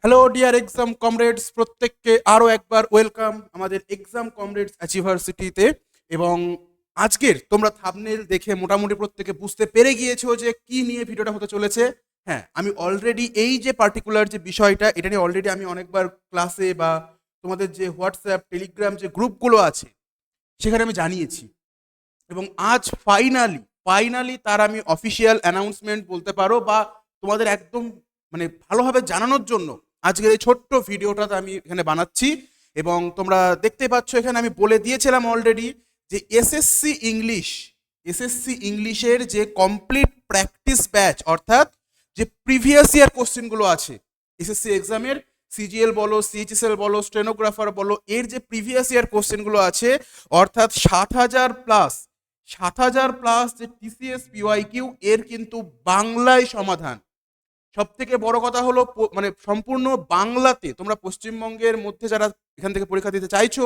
Hello dear exam comrades, প্রত্যেককে আরও একবার ওয়েলকাম আমাদের এক্সাম কমরেডস অ্যাচিভার্সিটিতে। এবং আজকের তোমরা থাম্বনেল দেখে মোটামুটি প্রত্যেকে বুঝতে পেরে গিয়েছো যে কি নিয়ে ভিডিওটা হতে চলেছে। হ্যাঁ, আমি অলরেডি এই যে পার্টিকুলার যে বিষয়টা, এটা নিয়ে অলরেডি আমি অনেকবার ক্লাসে বা তোমাদের যে হোয়াটসঅ্যাপ টেলিগ্রাম যে গ্রুপগুলো আছে সেখানে আমি জানিয়েছি। এবং আজ ফাইনালি ফাইনালি তার আমি অফিসিয়াল অ্যানাউন্সমেন্ট বলতে পারো, বা তোমাদের একদম মানে ভালোভাবে জানানোর জন্য আজকের এই ছোট্ট ভিডিওটা আমি এখানে বানাচ্ছি। এবং তোমরা দেখতে পাচ্ছ এখানে আমি বলে দিয়েছিলাম অলরেডি যে এসএসসি ইংলিশের যে কমপ্লিট প্র্যাকটিস ব্যাচ, অর্থাৎ যে প্রিভিয়াস ইয়ার কোশ্চেনগুলো আছে এসএসসি এক্সামের, সিজিএল বলো, সিএইচএসএল বলো, স্টেনোগ্রাফার বলো, এর যে প্রিভিয়াস ইয়ার কোশ্চেনগুলো আছে, অর্থাৎ 7,000 প্লাস যে টিসিএস পিওয়াইকিউ, এর কিন্তু বাংলায় সমাধান। সব থেকে বড় কথা হলো মানে সম্পূর্ণ বাংলাতে। তোমরা পশ্চিমবঙ্গের মধ্যে যারা এখান থেকে পরীক্ষা দিতে চাইছো,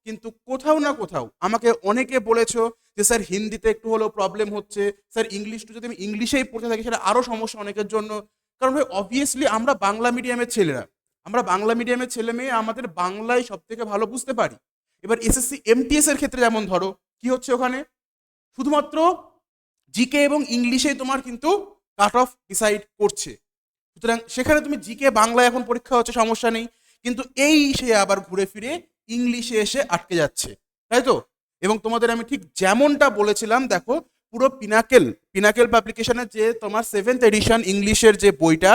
কিন্তু কোথাও না কোথাও আমাকে অনেকে বলেছো যে স্যার হিন্দিতে একটু হলেও প্রবলেম হচ্ছে, স্যার ইংলিশটা যদি আমি ইংলিশেই পড়তে থাকি সেটা আরও সমস্যা অনেকের জন্য। কারণ ভাই অবভিয়াসলি আমরা বাংলা মিডিয়ামের ছেলেরা, আমরা বাংলা মিডিয়ামের ছেলে মেয়ে, আমাদের বাংলায় সব থেকে ভালো বুঝতে পারি। এবার এসএসসি এমটিএস এর ক্ষেত্রে যেমন ধরো কি হচ্ছে, ওখানে শুধুমাত্র জিকে এবং ইংলিশেই তোমার কিন্তু কাট অফ ডিসাইড করছে। সুতরাং সেখানে তুমি জিকে বাংলায় এখন পরীক্ষা হচ্ছে, সমস্যা নেই, কিন্তু এই সে আবার ঘুরে ফিরে ইংলিশে এসে আটকে যাচ্ছে, তাই তো? এবং তোমাদের আমি ঠিক যেমনটা বলেছিলাম, দেখো পুরো পিনাকেল পিনাকেল পাবলিকেশনের যে তোমার 7th এডিশন ইংলিশের যে বইটা,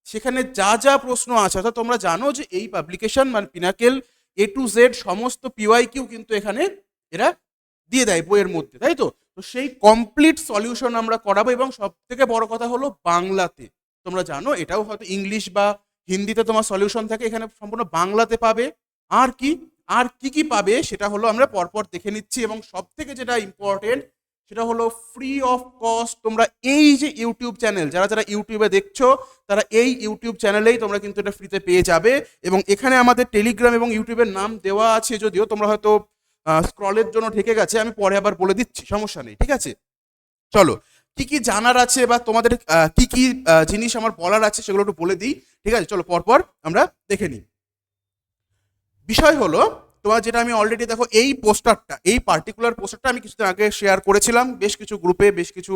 সেখানে যা যা প্রশ্ন আছে, অর্থাৎ তোমরা জানো যে এই পাবলিকেশন মানে পিনাকেল A to Z সমস্ত পিওয়াইকিউ কিন্তু এখানে এরা দিয়ে দেয় বইয়ের মধ্যে, তাই তো? তো সেই কমপ্লিট সলিউশন আমরা করাবো, এবং সব থেকে বড় কথা হলো বাংলাতে। তোমরা জানো এটাও হয়তো ইংলিশ বা হিন্দিতে তোমার সলিউশন থাকে, এখানে সম্পূর্ণ বাংলাতে পাবে। আর কি আর কি কি পাবে সেটা হলো আমরা পরপর দেখে নিচ্ছি। এবং সব থেকে যেটা ইম্পর্টেন্ট সেটা হলো ফ্রি অফ কস্ট। তোমরা এই যে ইউটিউব চ্যানেল, যারা যারা ইউটিউবে দেখছো, তারা এই ইউটিউব চ্যানেলেই তোমরা কিন্তু এটা ফ্রিতে পেয়ে যাবে। এবং এখানে আমাদের টেলিগ্রাম এবং ইউটিউবের নাম দেওয়া আছে, যদিও তোমরা হয়তো স্ক্রলের জন্য ঢেকে গেছে, আমি পরে আবার বলে দিচ্ছি, সমস্যা নেই, ঠিক আছে? চলো, কি কি জানার আছে বা তোমাদের কি কি জিনিস আমার বলার আছে সেগুলো একটু বলে দিই, ঠিক আছে? চলো পরপর আমরা দেখে নিই। বিষয় হলো তোমার যেটা আমি অলরেডি দেখো এই পোস্টারটা, এই পার্টিকুলার পোস্টারটা আমি কিছুদিন আগে শেয়ার করেছিলাম বেশ কিছু গ্রুপে, বেশ কিছু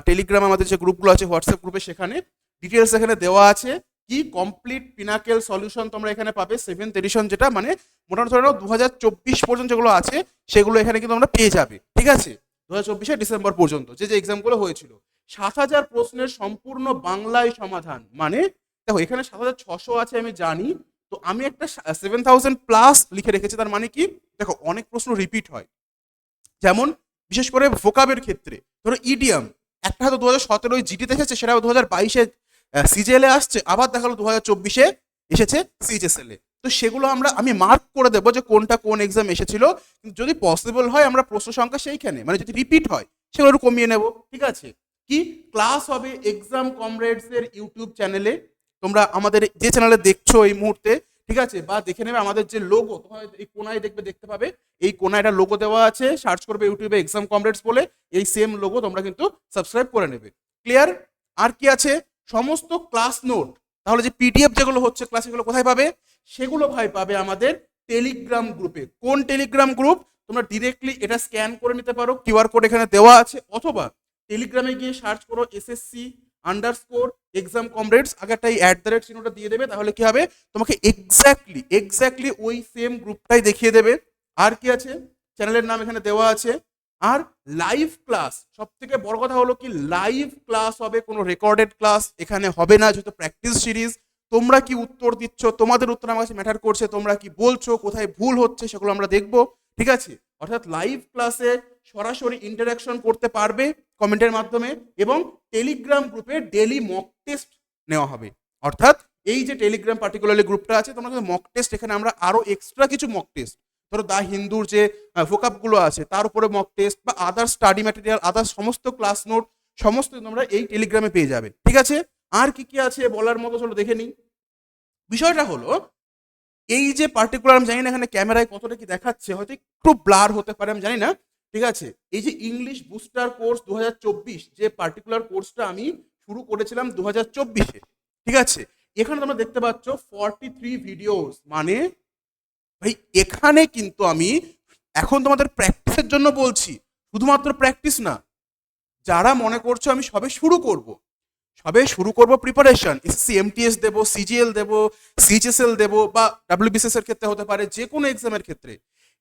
টেলিগ্রাম আমাদের যে গ্রুপগুলো আছে হোয়াটসঅ্যাপ গ্রুপে, সেখানে ডিটেলস এখানে দেওয়া আছে। কি কমপ্লিট পিনাকেল সলিউশন তোমরা এখানে পাবে 7th এডিশন, যেটা মানে মোটামুটি ধরে নাও 2024 পর্যন্ত যেগুলো আছে সেগুলো এখানে কিন্তু আমরা পেয়ে যাবে, ঠিক আছে? 2024 ডিসেম্বর পর্যন্ত যে যে এক্সামগুলো হয়েছিল, 7,000 প্রশ্নের সম্পূর্ণ বাংলায় সমাধান। মানে দেখো এখানে 7,600 আছে আমি জানি, তো আমি একটা 7,000 প্লাস লিখে রেখেছি। তার মানে কি, দেখো অনেক প্রশ্ন রিপিট হয়, যেমন বিশেষ করে ভোকাবের ক্ষেত্রে ধরো ইডিয়াম, একটা হয়তো 2017 জিডিতে এসেছে, সেটা 2022 সিজিএল এ আসছে, আবার দেখা গেলো 2024 এসেছে সিএইচএসএল এ। তো সেগুলো আমি মার্ক করে দেবো যে কোনটা কোন এক্সাম এসেছিল। কিন্তু যদি পসিবল হয় আমরা প্রশ্ন সংখ্যা সেইখানে মানে যদি রিপিট হয় সেগুলো একটু কমিয়ে নেব, ঠিক আছে? কি ক্লাস হবে এক্সাম কমরেডস এর ইউটিউব চ্যানেলে, তোমরা আমাদের যে চ্যানেলে দেখছো এই মুহূর্তে, ঠিক আছে? বা দেখে নেবে আমাদের যে লোগো, তোমার এই কোনায় দেখতে পাবে, এই কোনায় একটা লোগো দেওয়া আছে, সার্চ করবে ইউটিউবে এক্সাম কমরেডস বলে, এই সেম লোগো তোমরা কিন্তু সাবস্ক্রাইব করে নেবে। ক্লিয়ার? আর কি আছে, সমস্ত ক্লাস নোট, তাহলে যে পিডিএফ যেগুলো হচ্ছে ক্লাস, এগুলো কোথায় পাবে? সেগুলো ভাই পাবে আমাদের টেলিগ্রাম গ্রুপে। কোন টেলিগ্রাম গ্রুপ? তোমরা ডিরেক্টলি এটা স্ক্যান করে নিতে পারো, কিউআর কোড এখানে দেওয়া আছে, অথবা টেলিগ্রামে গিয়ে সার্চ করো SSC এক্সাম কমরেডস, আগে একটা @ চিহ্নটা দিয়ে দেবে, তাহলে কি হবে, তোমাকে এক্স্যাক্টলি ওই সেম গ্রুপটাই দেখিয়ে দেবে। আর কি আছে, চ্যানেলের নাম এখানে দেওয়া আছে। আর লাইভ ক্লাস, সব থেকে বড় কথা হলো কি লাইভ ক্লাস হবে, কোনো রেকর্ডেড ক্লাস এখানে হবে না, যেহেতু প্র্যাকটিস সিরিজ। তোমরা কি উত্তর দিচ্ছ, তোমাদের উত্তর আমার কাছে ম্যাটার করছে, তোমরা কি বলছো, কোথায় ভুল হচ্ছে সেগুলো আমরা দেখবো, ঠিক আছে? অর্থাৎ লাইভ ক্লাসে সরাসরি ইন্টারাকশন করতে পারবে কমেন্টের মাধ্যমে, এবং টেলিগ্রাম গ্রুপে ডেলি মক টেস্ট নেওয়া হবে। অর্থাৎ এই যে টেলিগ্রাম পার্টিকুলারলি গ্রুপটা আছে, তোমরা কিন্তু মক টেস্ট, এখানে আমরা আরো এক্সট্রা কিছু মক টেস্ট, ধরো দা হিন্দুর যে ভোকাবগুলো আছে তার উপরে মক টেস্ট, বা আদার স্টাডি ম্যাটেরিয়াল, আদার সমস্ত ক্লাস নোট, সমস্ত তোমরা এই টেলিগ্রামে পেয়ে যাবে, ঠিক আছে? আর কি কি আছে বলার মতো, চলো দেখে নিই। বিষয়টা হলো এই যে পার্টিকুলার, আমি জানি না এখানে ক্যামেরায় কতটা কি দেখাচ্ছে, হয়তো একটু ব্লার হতে পারে, আমি জানি না, ঠিক আছে? এই যে ইংলিশ বুস্টার কোর্স 2024, যে পার্টিকুলার কোর্সটা আমি শুরু করেছিলাম 2024, ঠিক আছে? এখানে তোমরা দেখতে পাচ্ছ 43 ভিডিওস, মানে ভাই এখানে কিন্তু আমি এখন তোমাদের প্র্যাকটিসের জন্য বলছি, শুধুমাত্র প্র্যাকটিস না। যারা মনে করছো আমি সবে শুরু করব প্রিপারেশন, এসএসসি এমটিএস দেবো, সিজিএল দেবো, সিএইচএসএল দেবো, বা ডাব্লিউবিসিএস এর ক্ষেত্রে হতে পারে, যে কোনো এক্সামের ক্ষেত্রে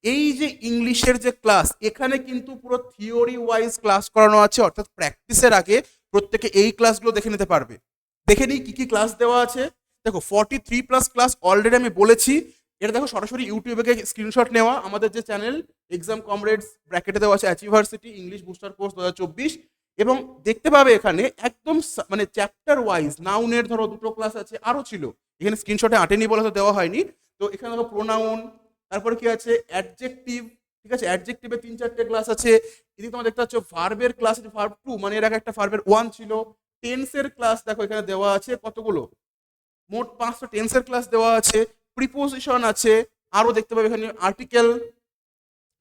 এই যে ইংলিশের যে ক্লাস, এখানে কিন্তু পুরো থিওরি ওয়াইজ ক্লাস করানো আছে, অর্থাৎ প্র্যাকটিসের আগে প্রত্যেকে এই ক্লাসগুলো দেখে নিতে পারবে। দেখে নিই কি কি ক্লাস দেওয়া আছে। দেখো 43+ ক্লাস অলরেডি আমি বলেছি। এটা দেখো সরাসরি ইউটিউবে স্ক্রিনশট নেওয়া, আমাদের যে চ্যানেল এক্সাম কমরেডস ব্র্যাকেটে দেওয়া আছে অ্যাচিভার্সিটি ইংলিশ বুস্টার কোর্স 2024, এবং দেখতে পাবে এখানে একদম মানে চ্যাপ্টার ওয়াইজ নাউনের ধরো 2টো ক্লাস আছে, আরো ছিল এখানে স্ক্রিনশটে আটেনি বলে তো দেওয়া হয়নি। তো এখানে দেখো প্রোনাউন, তারপরে কি আছে অ্যাডজেক্টিভ, ঠিক আছে, অ্যাডজেক্টিভে 3-4টে ক্লাস আছে। এদিকে তোমরা দেখতে পাচ্ছ ভার্বের ক্লাস আছে, ভার্ব 2, মানে এর আগে একটা ভার্বের 1 ছিল। টেন্সের ক্লাস দেখো এখানে দেওয়া আছে কতগুলো, মোট 5টা টেন্সের ক্লাস দেওয়া আছে। প্রিপোজিশন আছে, আরো দেখতে পাবে এখানে আর্টিকেল,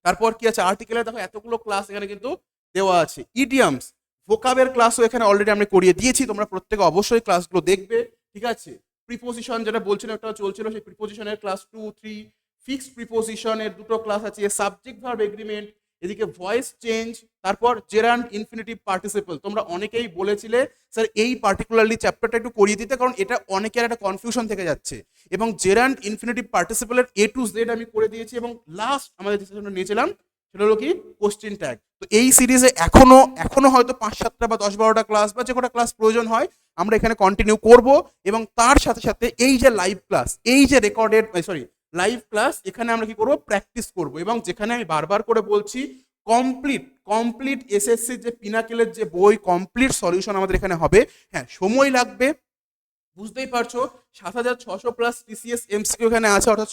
তারপর কি আছে আর্টিকেলের দেখো এতগুলো ক্লাস এখানে কিন্তু দেওয়া আছে। ইডিয়ামস, ভোকাবের ক্লাসও এখানে অলরেডি আমি করিয়ে দিয়েছি, তোমরা প্রত্যেকে অবশ্যই ক্লাসগুলো দেখবে, ঠিক আছে। প্রিপোজিশন যেটা বলছিলাম একটা চলছিল, সেই প্রিপোজিশনের ক্লাস 2-3, ফিক্সড প্রিপোজিশনের 2টো ক্লাস আছে, সাবজেক্ট ভার্ব এগ্রিমেন্ট, এদিকে ভয়েস চেঞ্জ, তারপর জেরান্ড ইনফিনিটিভ পার্টিসিপল। তোমরা অনেকেই বলেছিলে স্যার এই পার্টিকুলারলি চ্যাপ্টারটা একটু করিয়ে দিতে, কারণ এটা অনেকের একটা কনফিউশন থেকে যাচ্ছে, এবং জেরান্ড ইনফিনিটিভ পার্টিসিপলের A to Z আমি করে দিয়েছি। এবং লাস্ট আমাদের যে সেশনটা নিয়েছিলাম সেটা হলো কি কোশ্চেন ট্যাগ। তো এই সিরিজে এখনো হয়তো 5-7টা বা 10-12টা ক্লাস বা যে কটা ক্লাস প্রয়োজন হয় আমরা এখানে কন্টিনিউ করব, এবং তার সাথে সাথে এই যে লাইভ ক্লাস, এই যে রেকর্ডেড লাইভ ক্লাস, এখানে আমরা কি করব প্র্যাকটিস করব। এবং যেখানে আমি বারবার করে বলছি কমপ্লিট এসএসসি যে পিনাকেলের যে বই কমপ্লিট সলিউশন আমাদের এখানে হবে। হ্যাঁ সময় লাগবে, বুঝতেই পারছো, 7600+ টিসিএস এমসিকিউ এখানে আছে, অর্থাৎ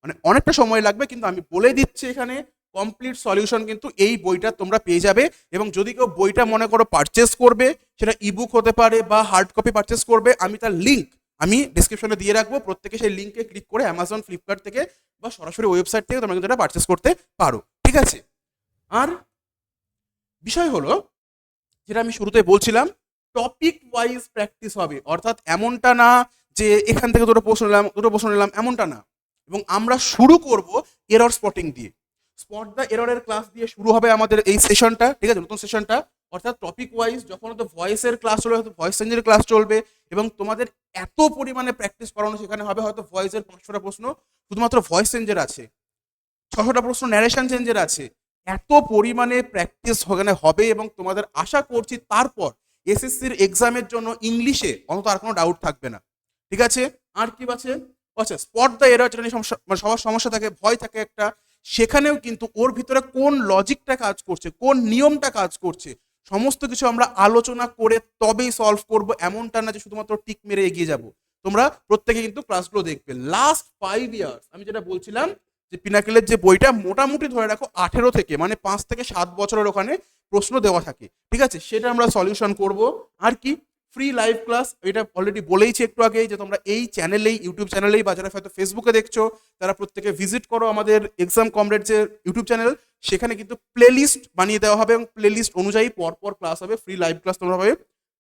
মানে অনেকটা সময় লাগবে, কিন্তু আমি বলে দিচ্ছি এখানে কমপ্লিট সলিউশন কিন্তু এই বইটা তোমরা পেয়ে যাবে। এবং যদি কেউ বইটা মনে করো পারচেস করবে, সেটা ইবুক হতে পারে বা হার্ড কপি পারচেস করবে, আমি তার লিঙ্ক আমি ডিসক্রিপশনে দিয়ে রাখবো, প্রত্যেকে সেই লিঙ্কে ক্লিক করে অ্যামাজন, ফ্লিপকার্ট থেকে বা সরাসরি ওয়েবসাইট থেকে তোমরা কিন্তু এটা পারচেস করতে পারো, ঠিক আছে। আর বিষয় হলো যেটা আমি শুরুতে বলছিলাম, টপিক ওয়াইজ প্র্যাকটিস হবে, অর্থাৎ এমনটা না যে এখান থেকে দুটো প্রশ্ন নিলাম, এমনটা না। এবং আমরা শুরু করব এরর স্পটিং দিয়ে, স্পট দ্য এররের ক্লাস দিয়ে শুরু হবে আমাদের এই সেশনটা, ঠিক আছে, নতুন সেশনটা। অর্থাৎ টপিক ওয়াইজ যখন হয়তো ভয়েসের ক্লাস চলবে, হয়তো ভয়েস চেঞ্জের ক্লাস চলবে, এবং তোমাদের এত পরিমাণে প্র্যাকটিস করানো সেখানে হবে, হয়তো ভয়েসের 500টা প্রশ্ন শুধুমাত্র ভয়েস চেঞ্জের আছে, 600টা প্রশ্ন ন্যারেশন চেঞ্জের আছে। এত পরিমাণে প্র্যাকটিস ওখানে হবে, এবং তোমাদের আশা করছি তারপর এসএসসির এক্সামের জন্য ইংলিশে অন্তত আর কোনো ডাউট থাকবে না, ঠিক আছে। আর কি আছে, আচ্ছা স্পট দ্য এরর, যেটা নিয়ে সমস্যা মানে সবার সমস্যা থাকে, ভয় থাকে একটা, সেখানেও কিন্তু ওর ভিতরে কোন লজিকটা কাজ করছে, কোন নিয়মটা কাজ করছে, সমস্ত কিছু আমরা আলোচনা করে তবেই সলভ করব। এমনটা না যে শুধুমাত্র টিক মেরে এগিয়ে যাব। তোমরা প্রত্যেকে কিন্তু ক্লাসগুলো দেখবে। লাস্ট 5 ইয়ার্স আমি যেটা বলছিলাম যে পিনাকেলের যে বইটা মোটামুটি ধরে রাখো 18 থেকে মানে 5 থেকে 7 বছরের ওখানে প্রশ্ন দেওয়া থাকে, ঠিক আছে, সেটা আমরা সলিউশন করব। আর কি ফ্রি লাইভ ক্লাস, এটা অলরেডি বলেইছি একটু আগেই, যে তোমরা এই চ্যানেলেই, ইউটিউব চ্যানেলেই, বা যারা হয়তো ফেসবুকে দেখছো তারা প্রত্যেকে ভিজিট করো আমাদের এক্সাম কমরেড যে ইউটিউব চ্যানেল, সেখানে কিন্তু প্লেলিস্ট বানিয়ে দেওয়া হবে, এবং প্লেলিস্ট অনুযায়ী পরপর ক্লাস হবে, ফ্রি লাইভ ক্লাস তোমরা পাবে।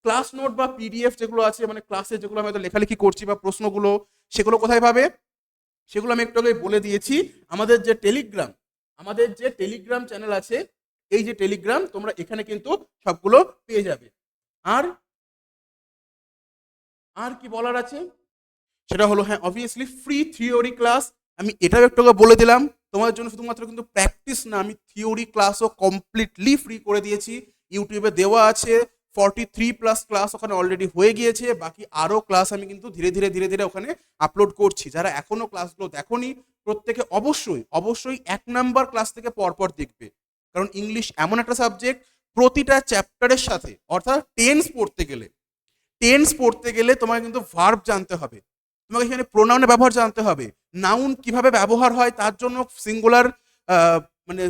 ক্লাস নোট বা পিডিএফ যেগুলো আছে, মানে ক্লাসে যেগুলো আমি হয়তো লেখালেখি করছি বা প্রশ্নগুলো, সেগুলো কোথায় পাবে, সেগুলো আমি একটু আগে বলে দিয়েছি। আমাদের যে টেলিগ্রাম চ্যানেল আছে, এই যে টেলিগ্রাম, তোমরা এখানে কিন্তু সবগুলো পেয়ে যাবে। আর আর কি বলার আছে সেটা হলো, হ্যাঁ অবভিয়াসলি ফ্রি থিওরি ক্লাস, আমি এটাও একটু আগে বলে দিলাম তোমাদের জন্য, শুধুমাত্র কিন্তু প্র্যাকটিস না, আমি থিওরি ক্লাসও কমপ্লিটলি ফ্রি করে দিয়েছি, ইউটিউবে দেওয়া আছে। 43+ ক্লাস ওখানে অলরেডি হয়ে গিয়েছে, বাকি আরও ক্লাস আমি কিন্তু ধীরে ধীরে ওখানে আপলোড করছি। যারা এখনো ক্লাসগুলো দেখোনি, প্রত্যেকে অবশ্যই 1 নাম্বার ক্লাস থেকে পরপর দেখবে, কারণ ইংলিশ এমন একটা সাবজেক্ট, প্রতিটা চ্যাপ্টারের সাথে, অর্থাৎ টেন্স পড়তে গেলে তোমাকে কিন্তু ভার্ব জানতে হবে, তোমাকে এখানে প্রোনাউনের ব্যবহার জানতে হবে, নাউন কিভাবে ব্যবহার হয় তার জন্য সিঙ্গুলার মানে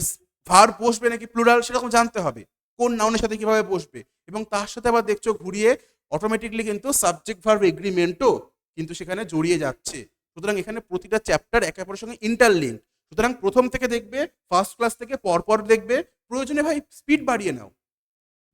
ভার্ব বসবে নাকি প্লুরাল সেরকম জানতে হবে, কোন নাউনের সাথে কিভাবে বসবে, এবং তার সাথে আবার দেখছো ঘুরিয়ে অটোমেটিকলি কিন্তু সাবজেক্ট ভার্ব এগ্রিমেন্টও কিন্তু সেখানে জড়িয়ে যাচ্ছে। সুতরাং এখানে প্রতিটা চ্যাপ্টার একে অপরের সঙ্গে ইন্টারলিঙ্ক। সুতরাং প্রথম থেকে দেখবে, ফার্স্ট ক্লাস থেকে পরপর দেখবে, প্রয়োজনে ভাই স্পিড বাড়িয়ে নাও,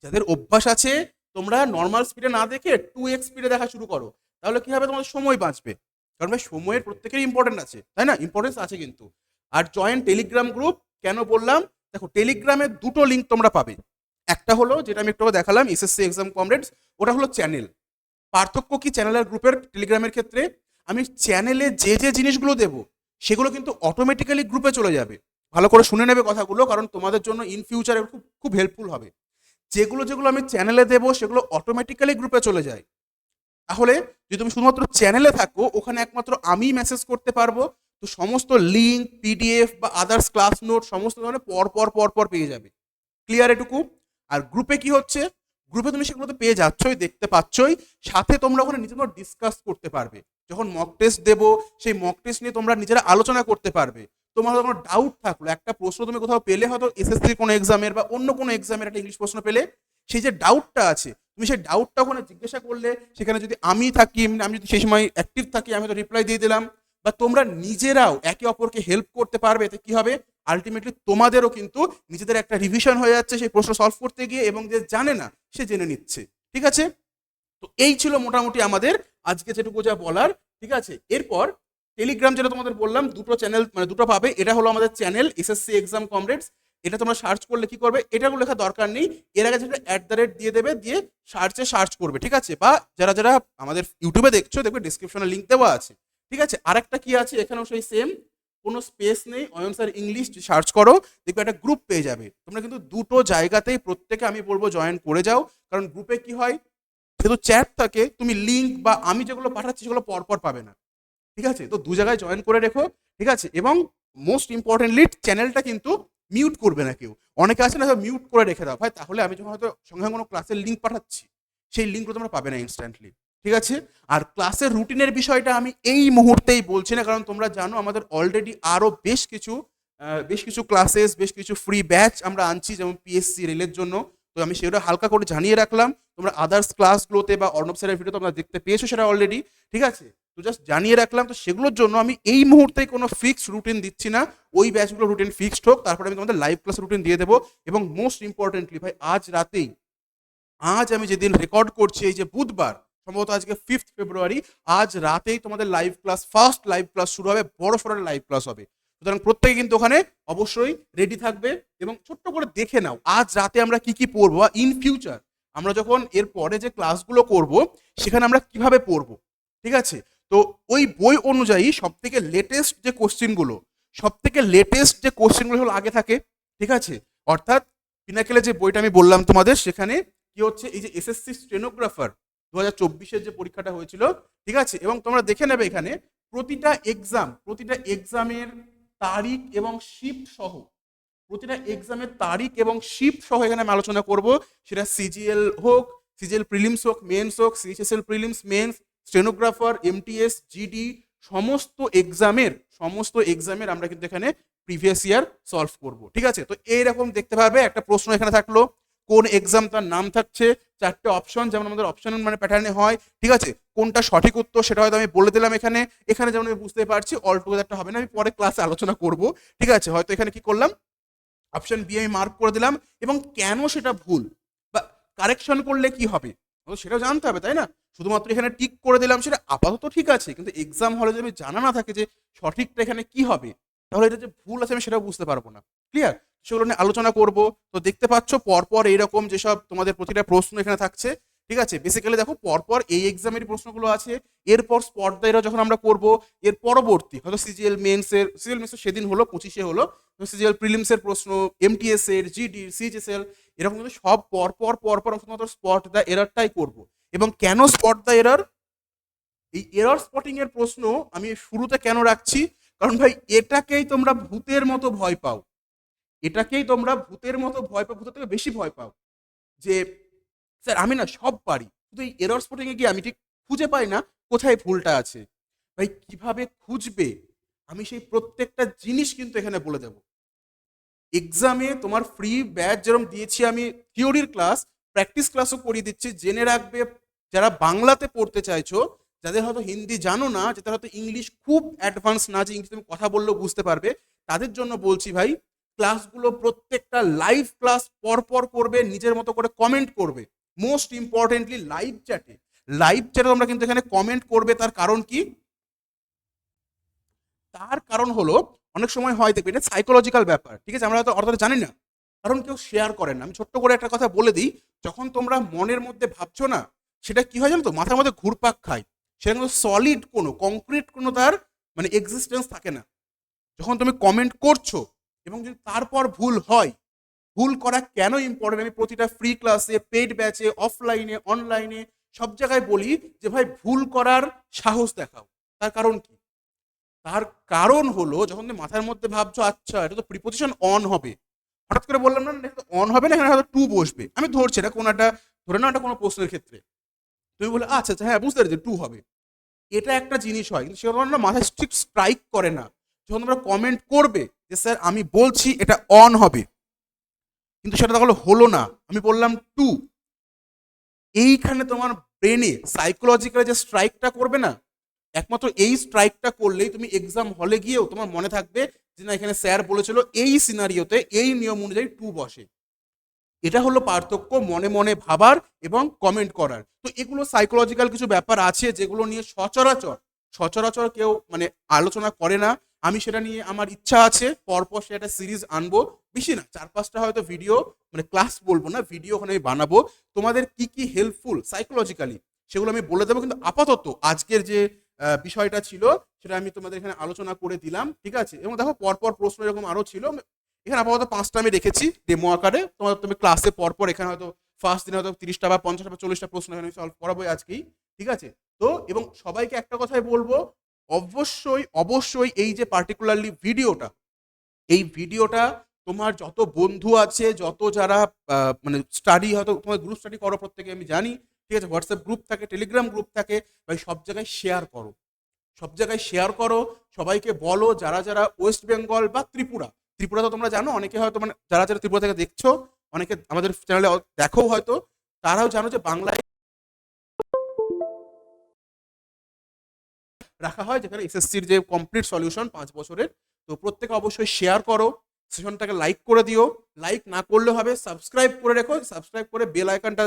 যাদের অভ্যাস আছে তোমরা নর্মাল স্পিডে না দেখে 2x স্পিডে দেখা শুরু করো, তাহলে কি হবে, তোমাদের সময় বাঁচবে। কারণ ভাই সময়ের প্রত্যেকেরই ইম্পর্টেন্ট আছে, তাই না? ইম্পর্টেন্স আছে কিন্তু। আর জয়েন টেলিগ্রাম গ্রুপ কেন বললাম, দেখো টেলিগ্রামে দুটো লিঙ্ক তোমরা পাবে। একটা হলো যেটা আমি একটু আগে দেখালাম, এসএসসি এক্সাম কমরেডস, ওটা হলো চ্যানেল। পার্থক্য কি চ্যানেল আর গ্রুপের টেলিগ্রামের ক্ষেত্রে, আমি চ্যানেলে যে যে জিনিসগুলো দেবো সেগুলো কিন্তু অটোমেটিক্যালি গ্রুপে চলে যাবে। ভালো করে শুনে নেবে কথাগুলো, কারণ তোমাদের জন্য ইন ফিউচারে খুব খুব হেল্পফুল হবে। যেগুলো যেগুলো আমি চ্যানেলে দেবো সেগুলো অটোমেটিক্যালি গ্রুপে চলে যায়। তাহলে যদি তুমি শুধুমাত্র চ্যানেলে থাকো, ওখানে একমাত্র আমি মেসেজ করতে পারবো, তো সমস্ত লিঙ্ক, পিডিএফ বা আদার্স ক্লাস নোট সমস্ত ধরনের পর পর পর পর পেয়ে যাবে। ক্লিয়ার এটুকু? আর গ্রুপে কি হচ্ছে, গ্রুপে তুমি সেগুলো তো পেয়ে যাচ্ছই, দেখতে পাচ্ছই, সাথে তোমরা ওখানে নিজেরা ডিসকাস করতে পারবে। যখন মক টেস্ট দেবো, সেই মক টেস্ট নিয়ে তোমরা নিজেরা আলোচনা করতে পারবে। তোমার হয়তো কোনো ডাউট থাকলো, একটা প্রশ্ন তুমি কোথাও পেলে, হয়তো এসএসসির কোনো এক্সামের বা অন্য কোনো এক্সামের একটা ইংলিশ প্রশ্ন পেলে, সেই যে ডাউটটা আছে তুমি সেই ডাউটটা ওখানে জিজ্ঞাসা করলে, সেখানে যদি আমি থাকি, আমি যদি সেই সময় অ্যাক্টিভ থাকি, আমি তো রিপ্লাই দিয়ে দিলাম। বা তোমরা নিজেরাও একে অপরকে হেল্প করতে পারবে। এতে কি হবে, আলটিমেটলি তোমাদেরও কিন্তু নিজেদের একটা রিভিশন হয়ে যাচ্ছে সেই প্রশ্ন সলভ করতে গিয়ে, এবং যে জানে না সে জেনে নিচ্ছে। ঠিক আছে? তো এই ছিল মোটামুটি আমাদের আজকে যেটুকু যা বলার। ঠিক আছে, এরপর টেলিগ্রাম যেটা তোমাদের বললাম, দুটো চ্যানেল মানে দুটো পাবে। এটা হলো আমাদের চ্যানেল এসএসসি এক্সাম কমরেডস। এটা তোমরা সার্চ করলে কি করবে, এটাগুলো লেখা দরকার নেই, এর আগে যেটা @, দিয়ে দেবে, দিয়ে সার্চ করবে। ঠিক আছে? বা যারা যারা আমাদের ইউটিউবে দেখছো, দেখবে ডিসক্রিপশনে লিঙ্ক দেওয়া আছে। ঠিক আছে? আরেকটা কি আছে, এখানেও সেই সেম, কোনো স্পেস নেই, অয়ন স্যার ইংলিশ সার্চ করো, দেখবে একটা গ্রুপ পেয়ে যাবে। তোমরা কিন্তু দুটো জায়গাতেই প্রত্যেকে আমি বলবো জয়েন করে যাও। কারণ গ্রুপে কি হয়, যেহেতু চ্যাট থাকে, তুমি লিঙ্ক বা আমি যেগুলো পাঠাচ্ছি সেগুলো পরপর পাবে না। ঠিক আছে? তো দু জায়গায় জয়েন করে রেখো। ঠিক আছে? এবং মোস্ট ইম্পর্টেন্টলি চ্যানেলটা কিন্তু মিউট করবে না কেউ। অনেকে আছে না, মিউট করে রেখে দাও ভাই, তাহলে আমি যখন হয়তো সঙ্গে সঙ্গে কোনো ক্লাসের লিঙ্ক পাঠাচ্ছি, সেই লিঙ্কগুলো তোমরা পাবে না ইনস্ট্যান্টলি। ঠিক আছে? আর ক্লাসের রুটিনের বিষয়টা আমি এই মুহূর্তেই বলছি না, কারণ তোমরা জানো আমাদের অলরেডি আরও বেশ কিছু ক্লাসেস, বেশ কিছু ফ্রি ব্যাচ আমরা আনছি, যেমন পিএসসি রেলের জন্য। তো আমি সেটা হালকা করে জানিয়ে রাখলাম। তোমরা আদার্স ক্লাসগুলোতে বা অর্ণব স্যারের ভিডিও তোমরা দেখতে পেয়েছো সেটা অলরেডি। ঠিক আছে? তো জাস্ট জানিয়ে রাখলাম। তো সেগুলোর জন্য আমি এই মুহূর্তে কোনো ফিক্সড রুটিন দিচ্ছি না, ওই ব্যাচগুলো রুটিন ফিক্সড হোক, তারপরে আমি তোমাদের লাইভ ক্লাস রুটিন দিয়ে দেবো। এবং মোস্ট ইম্পর্টেন্টলি ভাই, আজ আমি যেদিন রেকর্ড করছি, এই যে বুধবার, সম্ভবত আজকে 5 ফেব্রুয়ারি, আজ রাতেই তোমাদের live class, first live class শুরু হবে, বড় সড়ো লাইভ ক্লাস হবে। সুতরাং প্রত্যেকে কিন্তু ওখানে অবশ্যই রেডি থাকবে, এবং ছোট্ট করে দেখে নাও আজ রাতে আমরা কি কি পড়বো, বা ইন ফিউচার আমরা যখন এর পরে যে ক্লাসগুলো করব সেখানে আমরা কিভাবে পড়বো। ঠিক আছে? তো ওই বই অনুযায়ী সব থেকে লেটেস্ট যে কোশ্চেনগুলো হলো আগে থাকে। ঠিক আছে? অর্থাৎ পিনাকেলে যে বইটা আমি বললাম তোমাদের, সেখানে কি হচ্ছে, এই যে এসএসসি স্টেনোগ্রাফার 2024-এর যে পরীক্ষাটা হয়েছিল, ঠিক আছে, এবং তোমরা দেখে নেবে এখানে প্রতিটা এক্সামের তারিখ এবং শিফট সহ এখানে আমি আলোচনা করব। সেটা সিজিএল হোক, সিজিএল প্রিলিমস হোক, মেন্স হোক, CHSL prelims, mains, stenographer, MTS, GD, সমস্ত এক্সামের আমরা কিন্তু এখানে প্রিভিয়াস ইয়ার সলভ করব। ঠিক আছে? তো এইরকম দেখতে পারবে একটা প্রশ্ন এখানে থাকলো, কোন এক্সাম, তার নাম থাকছে, 4টে অপশন, যেমন আমাদের অপশন মানে প্যাটার্নে হয়। ঠিক আছে? কোনটা সঠিক উত্তর সেটা হয়তো আমি বলে দিলাম এখানে। এখানে যেমন আমি বুঝতে পারছি, অল টুগেদারটা হবে না, আমি পরে ক্লাসে আলোচনা করব। ঠিক আছে? হয়তো এখানে কি করলাম, অপশন বি আমি মার্ক করে দিলাম, এবং কেন সেটা ভুল বা কারেকশন করলে কি হবে সেটাও জানতে হবে, তাই না? শুধুমাত্র এখানে টিক করে দিলাম সেটা আপাতত ঠিক আছে, কিন্তু এক্সাম হলে যদি জানা না থাকে যে সঠিকটা এখানে কি হবে, তাহলে এটা যে ভুল আছে আমি সেটাও বুঝতে পারবো না। ক্লিয়ার? সেগুলো নিয়ে আলোচনা করব। তো দেখতে পাচ্ছ পরপর এইরকম যেসব তোমাদের প্রতিটা প্রশ্ন এখানে থাকছে। ঠিক আছে? বেসিক্যালি দেখো পরপর এই এক্সামের প্রশ্নগুলো আছে, এরপর স্পর্ধারা যখন আমরা করব, এর পরবর্তী হয়তো সিজিএল মেন্সের সেদিন হলো, 25-এ হলো, সিজিএল প্রিলিমসের প্রশ্ন, এমটিএস এর, জিডি, সিএইচএসএল, এরকম কিন্তু সব পরপর শুধুমাত্র স্পট দ্য এরারটাই করব। এবং কেন স্পট দ্য এরার, এই এরর স্পটিং এর প্রশ্ন আমি শুরুতে কেন রাখছি, কারণ ভাই এটাকেই তোমরা ভূতের মতো ভয় পাও, ভূতের থেকে বেশি ভয় পাও, যে স্যার আমি না সব পারি, কিন্তু এই এরর স্পটিং এ গিয়ে আমি ঠিক খুঁজে পাই না কোথায় ভুলটা আছে। ভাই কিভাবে খুঁজবে, আমি সেই প্রত্যেকটা জিনিস কিন্তু এখানে বলে দেবো। এক্সামে তোমার ফ্রি ব্যাচ যেরকম দিয়েছি আমি, থিওরির ক্লাস, প্র্যাকটিস ক্লাসও করিয়ে দিচ্ছি। জেনে রাখবে, যারা বাংলাতে পড়তে চাইছো, যাদের হয়তো হিন্দি জানো না, যাদের হয়তো ইংলিশ খুব অ্যাডভান্স না, যে ইংলিশ তুমি কথা বললেও বুঝতে পারবে, তাদের জন্য বলছি ভাই, ক্লাসগুলো প্রত্যেকটা লাইভ ক্লাস পরপর করবে, নিজের মতো করে কমেন্ট করবে, মোস্ট ইম্পর্টেন্টলি লাইভ চ্যাটে। লাইভ চ্যাটে তোমরা কিন্তু এখানে কমেন্ট করবে। তার কারণ কি? তার কারণ হলো অনেক সময় হয় দেখবে এটা সাইকোলজিক্যাল ব্যাপার, ঠিক আছে? আমরা হয়তো অতটা জানি না, কারণ কেউ শেয়ার করে না। আমি ছোট্ট করে একটা কথা বলে দিই, যখন তোমরা মনের মধ্যে ভাবছো না, সেটা কি হয় জানো তো, মাথার মধ্যে ঘুরপাক খায়। সেটা কিন্তু সলিড কোনো কংক্রিট কোনো তার মানে এক্সিস্টেন্স থাকে না। যখন তুমি কমেন্ট করছো এবং যদি তারপর ভুল হয়, ভুল করা কেন ইম্পর্টেন্ট আমি প্রতিটা ফ্রি ক্লাসে, পেইড ব্যাচে, অফলাইনে, অনলাইনে সব জায়গায় বলি যে ভাই ভুল করার সাহস দেখাও। তার কারণ কি? তার কারণ হলো যখন তুমি মাথার মধ্যে ভাবছো আচ্ছা এটা তো প্রিপোজিশন অন হবে, হঠাৎ করে বললাম না এটা অন হবে না, এখানে হয়তো টু বসবে, আমি ধরছি এটা কোনো একটা, ধরে নাও এটা কোনো প্রশ্নের ক্ষেত্রে, তুমি বলে আচ্ছা আচ্ছা হ্যাঁ বুঝতে পেরেছি টু হবে, এটা একটা জিনিস হয়, কিন্তু সেটা না মাথায় ঠিক স্ট্রাইক করে না। যখন তোমরা কমেন্ট করবে যে স্যার আমি বলছি এটা অন হবে, কিন্তু সেটা তাহলে হলো না, আমি বললাম টু, এইখানে তোমার ব্রেনে সাইকোলজিক্যালি যে স্ট্রাইকটা করবে না, একমাত্র এই স্ট্রাইকটা করলেই তুমি এক্সাম হলে গিয়েও তোমার মনে থাকবে যে না এখানে স্যার বলেছিল এই সিনারিওতে এই নিয়ম অনুযায়ী টু বসে। এটা হলো পার্থক্য মনে মনে ভাবার এবং কমেন্ট করার। তো এগুলো সাইকোলজিক্যাল কিছু ব্যাপার আছে যেগুলো নিয়ে সচরাচর সচরাচর কেউ মানে আলোচনা করে না। আমি সেটা নিয়ে আমার ইচ্ছা আছে পরপর সে একটা সিরিজ আনবো, বেশি না 4-5টা হয়তো ভিডিও, মানে ক্লাস বলবো না, ভিডিও ওখানে আমি বানাবো তোমাদের কি কি হেল্পফুল সাইকোলজিক্যালি সেগুলো আমি বলে দেবো। কিন্তু আপাতত আজকের যে বিষয়টা ছিল সেটা আমি তোমাদের এখানে আলোচনা করে দিলাম, ঠিক আছে? এবং দেখো পরপর প্রশ্ন এরকম আরো ছিল, এখানে আপাতত 5টা আমি রেখেছি ডেমো আকারে, তোমার তুমি ক্লাসে পরপর এখানে হয়তো ফার্স্ট দিনে হয়তো 30টা বা 50টা বা 40টা প্রশ্ন এখানে সলভ করাবো আজকেই, ঠিক আছে? তো এবং সবাইকে একটা কথাই বলবো, অবশ্যই অবশ্যই এই যে পার্টিকুলারলি ভিডিওটা, এই ভিডিওটা তোমার যত বন্ধু আছে, যত যারা মানে স্টাডি হয়তো তোমার গ্রুপ স্টাডি করো প্রত্যেকে আমি জানি, ঠিক আছে? হোয়াটসঅ্যাপ গ্রুপ থাকে, টেলিগ্রাম গ্রুপ থাকে, ভাই সব জায়গায় শেয়ার করো, সব জায়গায় শেয়ার করো, সবাইকে বলো যারা যারা ওয়েস্ট বেঙ্গল বা ত্রিপুরা, ত্রিপুরা তো তোমরা জানো অনেকে হয়তো মানে যারা যারা ত্রিপুরা থেকে দেখছো, অনেকে আমাদের চ্যানেলে দেখো হয়তো, তারাও জানো যে বাংলায় রাখা হয় যেখানে এসএসসির যে কমপ্লিট সলিউশন 5 বছরের। তো প্রত্যেকে অবশ্যই শেয়ার করো, সেশনটাকে লাইক করে দিও, লাইক না করলে হবে সাবস্ক্রাইব করে রেখো, সাবস্ক্রাইব করে বেল আইকনটা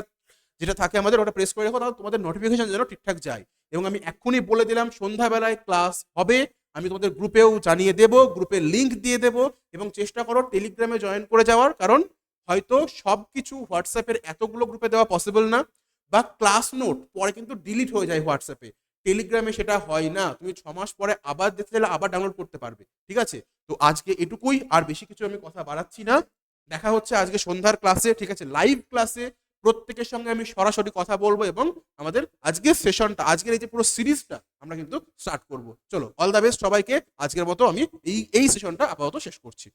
যেটা থাকে আমাদের ওটা প্রেস করে রেখো, তাহলে তোমাদের নোটিফিকেশন যেন ঠিকঠাক যায়। এবং আমি এক্ষুনি বলে দিলাম সন্ধ্যাবেলায় ক্লাস হবে, আমি তোমাদের গ্রুপেও জানিয়ে দেব, গ্রুপে লিঙ্ক দিয়ে দেব, এবং চেষ্টা করো টেলিগ্রামে জয়েন করে যাওয়ার, কারণ হয়তো সব কিছু হোয়াটসঅ্যাপের এতগুলো গ্রুপে দেওয়া পসিবল না, বা ক্লাস নোট পরে কিন্তু ডিলিট হয়ে যায় হোয়াটসঅ্যাপে, টেলিগ্রামে সেটা হয় না, তুমি 6 মাস পরে আবার দেখতে চাইলে আবার ডাউনলোড করতে পারবে, ঠিক আছে? তো আজকে এটুকুই, আর বেশি কিছু আমি কথা বাড়াচ্ছি না। দেখা হচ্ছে আজকে সন্ধ্যার ক্লাসে, ঠিক আছে? লাইভ ক্লাসে প্রত্যেকের সঙ্গে আমি সরাসরি কথা বলবো, এবং আমাদের আজকের সেশনটা, আজকের এই যে পুরো সিরিজটা আমরা কিন্তু স্টার্ট করব। চলো অল দ্য বেস্ট সবাইকে, আজকের মতো আমি এই সেশনটা আপাতত শেষ করছি।